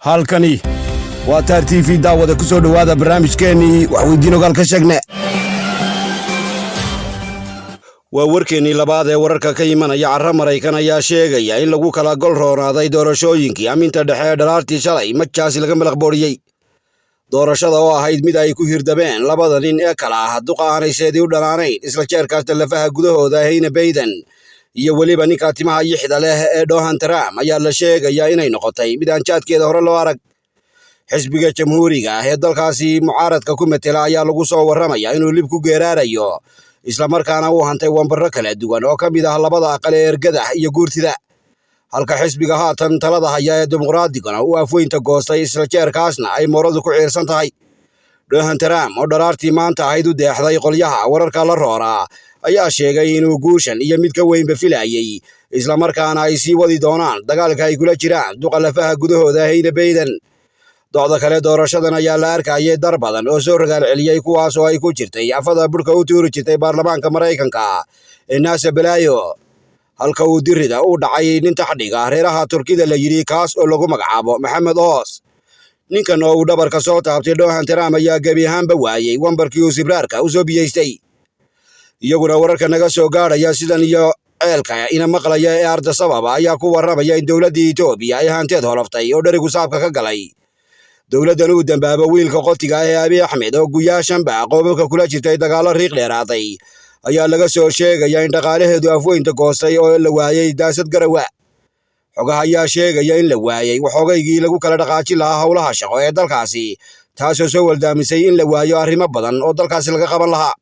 halkani waa taar TV daawada ku soo dhawaada barnaamijkeennii wax weydiin ogaal ka sheegne waa warkeennii labaad ee wararka ka imanaya carra Maraykan ayaa sheegaya in lagu kala gol roonaaday doorashooyinkii aminta dhexe ee dhalaartii shalay majaasi laga malaqbooriyey doorashada oo ahayd mid ay ku hirdabeen labada nin ee kala ah duqa aanayseedii u dhanaanayn isla jeerkaas lafaha gudahooda ahayna Biden iyo waliba ninka timaha yixda leh ee Donald Trump ayaa la sheegayaa inay noqotay mid aan jaadkeeda hore loo arag xisbiga jamhuuriga ee dalkaasi mucaaradka ku metela ayaa lagu soo warramaya inuu lib ku geeraarayo isla markaana uu hantay wambaro kala duwan oo ka mid ah labada aqal ee ergada iyo guurtida halka xisbiga haatan talada haya ee dimuqraadiga uu afweynta goostay isla jeerkaasna ay mooradu ku ciirsan tahay Donald Trump oo dharaartii maanta ahayd u deexday qolyaha wararka la rooraa ayaa sheegay inuu guushan iyo mid ka weynba filayay isla markaana ay sii wadi doonaan dagaalka ay kula jiraan duqa lafaha gudahooda ahayna Biden docda kale doorashadan ayaa la arkayay dar badan oo soo ragaal celiyay kuwaas oo ay ku jirtay afada burka u tuuri jirtay baarlamaanka Maraykanka ee Naasa Balaayo halka uu dirida u dhacay nin taxdhiga reeraha Turkida la yiri kaas oo lagu magacaabo Maxamed Oos ninkan oo dhabarka soo taabtay Donald Trump ayaa gabi ahaanba waayay wambarkii uu sibraarka u soo biyeystay iyaguna wararka naga soo gaaraya sidan iyo ceelka ina maqlaya ee arda sababa ayaa ku warramaya in dawladda Itoobiya ay hanteed holoftay oo dharigu saabka ka galay dawladdan uu dambaabo wiilka qotiga ee Abiy Ahmed oo guyaashanba qoobabka kula jirtay dagaalo riiq dheeraaday ayaa laga soo sheegaya in dhaqaalaheedu afweynta goostay oo la waayay daasad garawa xogaha ayaa sheegaya in la waayay waxoogaygii lagu kala dhaqaajin lahaa howlaha shaqo ee dalkaasi taasoo soo waldaamisay in la waayo arrimo badan oo dalkaasi laga qaban lahaa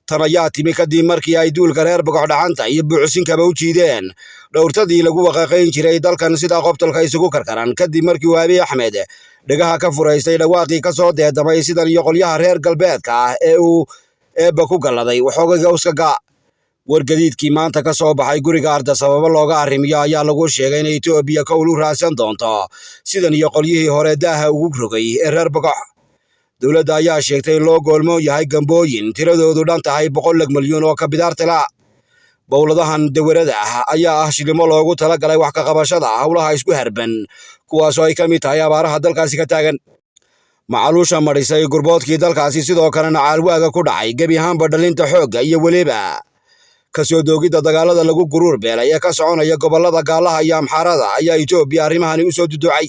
tan ayaa timi kadib markii ay duulka reer bogox dhacanta iyo buucsinkaba u jiideen dhowrtadii lagu waqaqayn jiray dalkan sida qobtolka isugu karkaran kadib markii uu Abiy Ahmed dhagaha ka furaystay dhawaaqii ka soo deedamay sidan iyo qolyaha reer galbeedka ah ee uu eebba ku galladay waxoogayga uskaga wargadiidkii maanta ka soo baxay guriga arda sababa looga arrimiyo ayaa lagu sheegay in Itoobiya kowl u raadsan doonto sidan iyo qolyihii hore daaha ugu rogay ee reer bogox dawladda ayaa sheegtay in loo goolmo yahay gambooyin tiradoodu dhan tahay 100 milyan oo ka bidaartala bowladahan dawarada ah ayaa ah shilimo loogu talagalay wax ka qabashada howlaha isku harban kuwaas oo ay ka mid tahay abaaraha dalkaasi ka taagan macaluusha marisay gurboodkii dalkaasi sidoo kalena caalwaaga ku dhacay gebi ahaanba dhalinta xoogga iyo weliba kasoo doogidda dagaalada lagu guruur beelay ee ka soconaya gobollada gaalaha iyo amxaarada ayaa Itoobiya arrimahani u soo duducay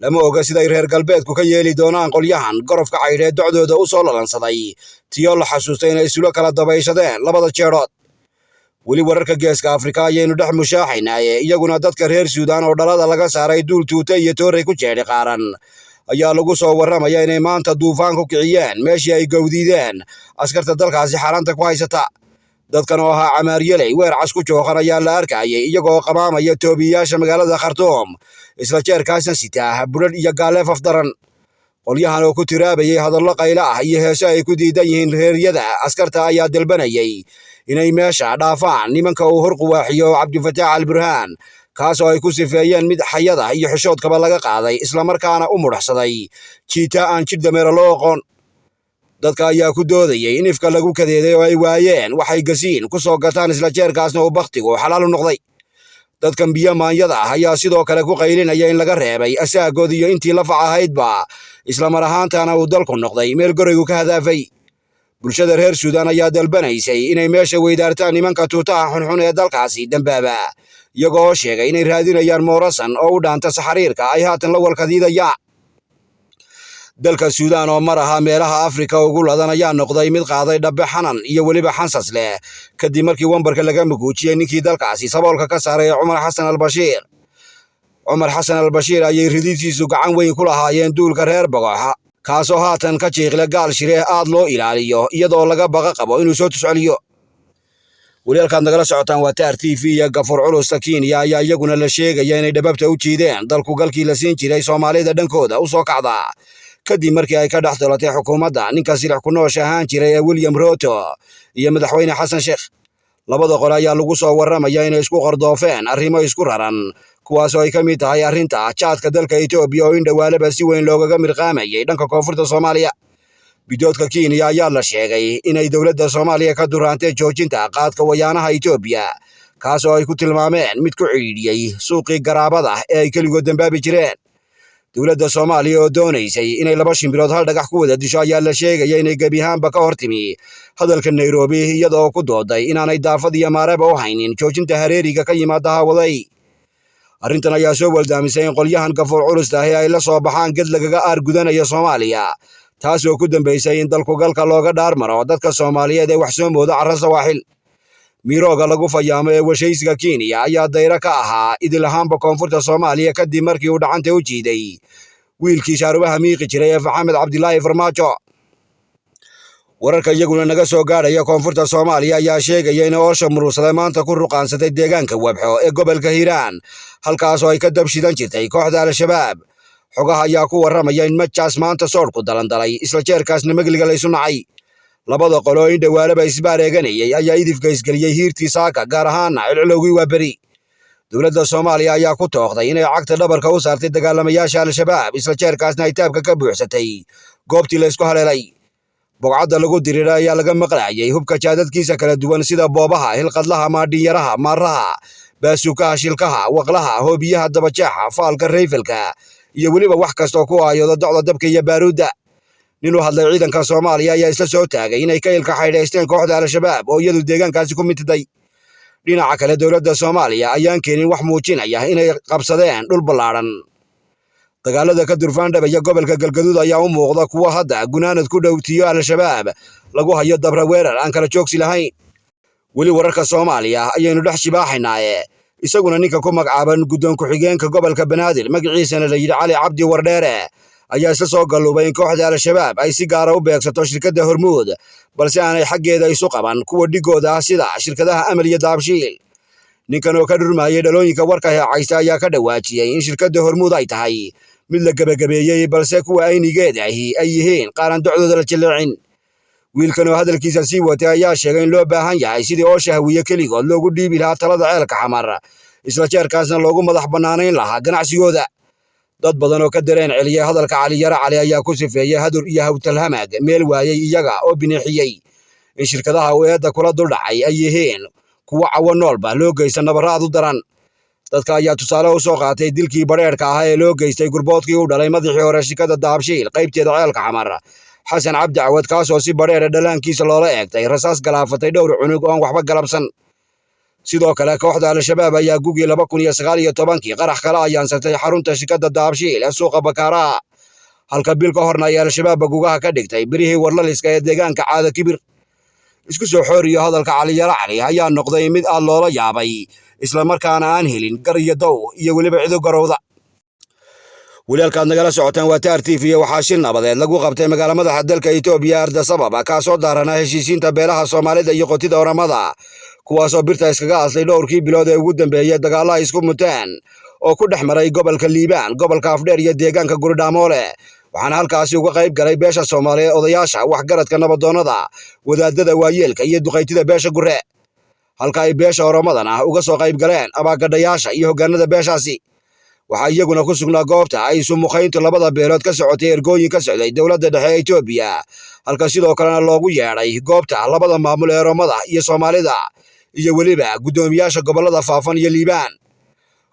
lama oga sida reer galbeedku ka yeeli doonaan qolyahan gorofka caydheed docdooda u soo lalansaday tiyo la xasuustay inay isulo kala dabayshadeen labada jeerood weli wararka geeska Afrika ayaynu dhex mushaaxaynaaye iyaguna dadka reer Suudaan oo dhalada laga saaray duul tuuta iyo toorey ku jeedhi qaaran ayaa lagu soo warramaya inay maanta duufaan ku kiciyeen meeshii ay gowdiideen askarta dalkaasi xaranta ku haysata dadkan oo ahaa camaaryeley weer cas ku jooqan ayaa la arkayay iyagoo qamaamaya toobiyaasha magaalada Khartoum isla jeerkaasna sitaa bulad iyo gaaleef afdaran qolyahan oo ku tiraabayay hadallo qayla ah iyo heeso ay ku diidan yihiin reeryada askarta ayaa dalbanayay inay meesha dhaafaan nimanka uu horquwaaxiyo Cabdifataax al-Burhaan kaas oo ay ku sifeeyeen mid xayada iyo xishoodkaba laga qaaday isla markaana u mudhaxsaday jiita aan jir dameero loo aqoon dadka ayaa ku doodayay in ifka lagu kadeeday oo ay waayeen waxay gasiin ku soo gataan isla jeerkaasna uu bakhtigu xalaal u noqday dadkan biyo maanyada ah ayaa sidoo kale ku qaylinaya in laga reebay asaagood iyo intii la fac ahaydba isla mar ahaantaana uu dalku noqday meel goraygu ka hadaafay bulshada reer Suudaan ayaa dalbanaysay inay meesha weydaartaan nimanka tuutaha xunxun ee dalkaasi dambaaba iyagoo sheegay inay raadinayaan moorasan oo u dhaanta saxariirka ay haatan la walkadiidayaan dalka Suudaan oo mar ahaa meelaha Afrika ugu ladan ayaa noqday mid qaaday dhabbe xanan iyo weliba xansas leh kadib markii wambarka laga muguujiyay ninkii dalkaasi saboolka ka saaray Umar Xasan al-Bashiir ayay ridiidkiisu gacan weyn ku lahaayeen duulka reer bogox kaasoo haatan ka jiiqle gaal shire aad loo ilaaliyo iyadoo laga baqa qabo inuu soo tusceliyo walaalkaad nagala socotaan waa taar TV iyo Gafur Culus Kenya ayaa iyaguna la sheegaya inay dhababta u jiideen dalku galkii la siin jiray Soomaalida dhankooda u soo kacda kadib markii ay ka dhaxdalatay xukuumadda ninka silix ku noosh ahaan jiray ee William Ruto iyo madaxweyne Xasan Sheekh labada qol ayaa lagu soo warramaya inay isku qardoofeen arrimo isku raran kuwaas oo ay ka mid tahay arrinta jaadka dalka Itoobiya oo in dhawaalaba si weyn loogaga mirqaamayay dhanka koonfurta Soomaaliya bidoodka Kenya ayaa la sheegay inay dawladda Soomaaliya ka durantay joojinta qaadka wayaanaha Itoobiya kaas oo ay ku tilmaameen mid ku ciidiyay suuqii garaabada ee ay kaligood dambaabi jireen dowladda Soomaaliya oo doonaysay inay laba shimbirood hal dhagax ku wada disho ayaa la sheegaya inay gebi ahaanba ka hortimi hadalka Nairobi iyadoo ku dooday inaanay daafad iyo maareba u haynin joojinta hareeriga ka yimaada hawaday. Arrintan ayaa soo waldaamisay in qolyahan gafuur culus ah ay la soo baxaan ged lagaga aargudanaya Soomaaliya, taas oo ku dambeysay in dalku galka looga dhaarmaro dadka Soomaaliyeed ee wax soo mooda carra sawaaxil. Mirooga lagu fayaamo ee washaysiga Kenya ayaa dayra ka ahaa idil ahaanba koonfurta Soomaaliya kadib markii uu dhacanta u jiiday wiilkii shaarubaha miiqi jiray ee Maxamed Cabdilaahi Farmaajo. Wararka iyaguna naga soo gaadhaya koonfurta Soomaaliya ayaa sheegaya in oosha muruusada maanta ku ruqaansatay deegaanka Wabxo ee gobolka Hiiraan, halkaas oo ay ka dabshidan jirtay kooxda Al-Shabaab. Xogaha ayaa ku warramaya in majaas maanta soodhku dalandalay isla jeerkaasna magliga la isu nacay. Labada qolo oo indhawaalaba isbaareeganayay ayaa idifka isgeliyey hiirtii saaka, gaar ahaana cilcilowgii waa beri. Dowladda Soomaaliya ayaa ku tooqday inay cagta dhabarka u saartay dagaalamayaasha Al-Shabaab isla jeerkaasna ay taabka ka buuxsatay goobtii la isku haleelay. Bogcadda lagu diriiray ayaa laga maqlaayay hubka jaadadkiisa kala duwan sida boobaha, hilqadlaha, maadhinyaraha, maaraha, baasuukaha, shilkaha, waqlaha, hoobiyaha, dabajeexa, faalka, rayfalka iyo weliba wax kastoo ku aayooda docda dabka iyo baaruudda. Nin u hadlay ciidanka Soomaaliya ayaa isla soo taagay inay ka ilka xaydhaysteen kooxda Al-Shabaab oo iyadu deegaankaasi ku mitiday. Dhinaca kale, dowladda Soomaaliya ayaan keenin wax muujinaya inay qabsadeen dhul ballaaran. Dagaalada ka durfaandhabaya gobolka Galgaduud ayaa u muuqda kuwa hadda gunaanad ku dhowtiyo Al-Shabaab lagu hayo dabra weerar aan kala joogsi lahayn. Weli wararka Soomaaliya ayaynu dhex shibaaxaynaaye, isaguna ninka ku magacaaban guddoon ku-xigeenka gobolka Banaadir magaciisana la yidhi Cali Cabdi Wardheere ayaa isla soo galluubay in kooxda Al-Shabaab ay si gaara u beegsato shirkadda Hormuud, balse aanay xaggeeda isu qaban kuwa dhigooda ah sida shirkadaha Amal iyo Daabshiil. Ninkan oo ka dhurmayay dhalooyinka warka heecaysta ayaa ka dhawaajiyey in shirkadda Hormuud ay tahay mid la gabagabeeyey, balse kuwa aynigeeda ahi ay yihiin qaaran docdooda la jilleecin. Wiilkan oo hadalkiisa sii watay ayaa sheegay in loo baahan yahay sidii oo shahwiye keligood loogu dhiibi lahaa talada ceelka xamar, isla jeerkaasna loogu madax bannaanayn lahaa ganacsigooda. Dad badan oo ka dareen celiyay hadalka Cali Yara Cali ayaa ku sifeeyey hadur iyo hawtalhamag meel waayay iyaga oo bineexiyey in shirkadaha uu eedda kula duldhacay ay yihiin kuwa cawo noolba loo geysta nabaraad u daran. Dadka ayaa tusaale u soo qaatay dilkii badheerka ah ee loo geystay gurboodkii u dhalay madaxii hore shirkadda Daabshiil qaybteeda ceelka xamar, Xasan Cabdi Cawad, kaasoo si badheer dhalaankiisa loola eegtay rasaas galaafatay dhowr cunug oo aan waxba galabsan. Sidoo kale, kooxda Al-Shabaab ayaa gugii 2019 qarax kala ayaansatay xarunta shirkadda Daabshiil ee suuqa Bakaaraha, halka bil ka horna ay Al-Shabaab gugaha ka dhigtay birihii warlaliska ee deegaanka Caada Kibir. Isku soo xooriyo hadalka Cali Yara Cali ayaa noqday mid aad loola yaabay, isla markaana aan helin gar iyo dow iyo weliba cido garowda. Walaalkaad nagala socotaan waa Taar TV. Waxaa shil nabadeed lagu qabtay magaala madaxa dalka Itoobiya Addis Ababa, kaasoo daarana heshiisiinta beelaha Soomaalida iyo qotida Oromada, kuwaasoo birta iskaga aslay dhowrkii bilood ee ugu dambeeyay dagaalla ay isku muteen oo ku dhex maray gobolka Liibaan, gobolka Afdheer iyo deegaanka Guridhaamoole. Waxaana halkaasi uga qayb galay beesha Soomaaliyeed, odayaasha, waxgaradka, nabadoonnada, wadaadada, waayeelka iyo duqaytida beesha Gure, halka ay beesha Oromadana uga soo qayb galeen abaagadhayaasha iyo hoggaanada beeshaasi. Waxaa iyaguna ku sugnaa goobta ay sumuqayntu labada beelood ka socotay ergooyin ka socday dowladda dhexe ee Itoobiya, halka sidoo kalena loogu yeedhay goobta labada maamul ee Oromada iyo Soomaalida iyo weliba guddoomiyaasha gobollada Faafan iyo Liibaan.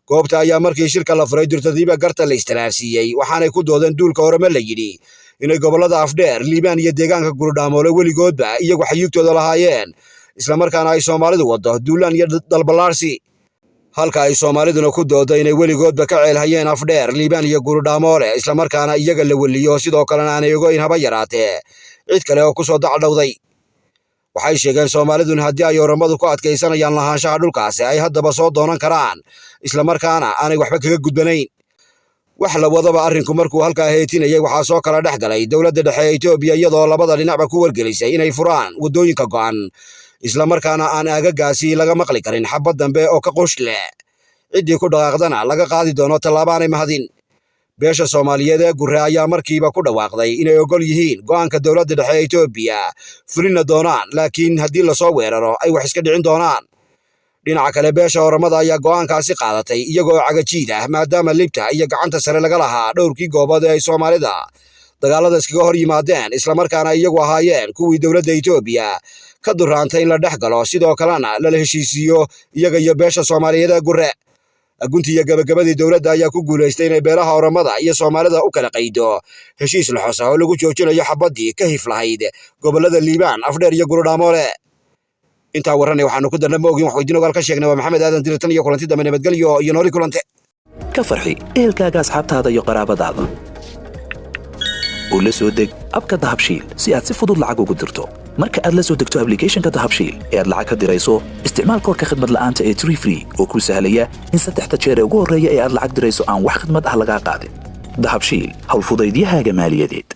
Goobta ayaa markii shirka la furay durtadiiba garta la istiraarsiiyey, waxaanay ku doodeen duulka Oromo la yidhi inay gobollada Afdheer, Liibaan iyo deegaanka Guridhaamoole weligoodba iyagu xayuugtooda lahaayeen, isla markaana ay Soomaalidu waddo duulaan iyo dalballaarsi, halka ay Soomaaliduna ku doodo inay weligoodba ka ceelhayeen Afdheer, Liibaan iyo Guridhaamoole, isla markaana iyaga la weliyo, sidoo kalena aanay ogoyn haba yaraatee cid kale oo ku soo dacdhowday. Waxay sheegeen Soomaaliduna haddii ay Oromadu ku adkaysanayaan lahaanshaha dhulkaasi ay haddaba soo doonan karaan, isla markaana aanay waxba kaga gudbanayn. Wax la wadaba arrinku markuu halkaa heetinayay waxaa soo kala dhex galay dowladda dhexe ee Itoobiya, iyadoo labada dhinacba ku wargelisay inay furaan waddooyinka go'an, isla markaana aan aagagaasi laga maqli karin xabad dambe oo ka qush leh. Ciddii ku dhaqaaqdana laga qaadi doono tallaabo aanay mahadin. Beesha Soomaaliyeed ee Gure ayaa markiiba ku dhawaaqday inay ogol yihiin go'aanka dowladda dhexe ee Itoobiya, fulina doonaan, laakiin haddii lasoo weeraro ay wax iska dhicin doonaan. Dhinaca kale, beesha Oromada ayaa go'aankaasi qaadatay iyagoo cagajiid ah, maadaama libta iyo gacanta sare laga lahaa dhowrkii goobood ee ay Soomaalida dagaalada iskaga hor yimaadeen, isla markaana iyagu ahaayeen kuwii dowladda Itoobiya ka duraantay in la dhex galo, sidoo kalena lala heshiisiiyo iyaga iyo beesha Soomaaliyeed ee Gure. guntiga gabagabadii dowladda ayaa ku guuleystay inay beelaha Oromada iyo Soomaalida u kala qaydo heshiis la xus ah oo lagu joojinayo xabadii ka hif lahayd gobolada Liibaan, Afdheer iyo Gurudhamoole. inta waranay waxaanu ku darnaa moogin wax weydiin ogaal ka sheegnay waa Maxamed Aadan Dirtan iyo kulanti dambe nabadgelyo iyo nooli kulante ka farxi ehelkaaga asxaabtaada iyo qaraabadaada oo la soo deg abka Dahabshiil si aad si fudud lacag ugu dirto marka aad la soo degto application-ka Dahabshiil ee aad lacag ka dirayso isticmaal koodka khidmad la'aanta ee Tree oo ku sahlaya in saddexda jeer ee ugu horreeya ee aad lacag dirayso aan wax khidmad ah laga qaadin. Dahabshiil hawl fudaydiyahaaga maaliyadeed.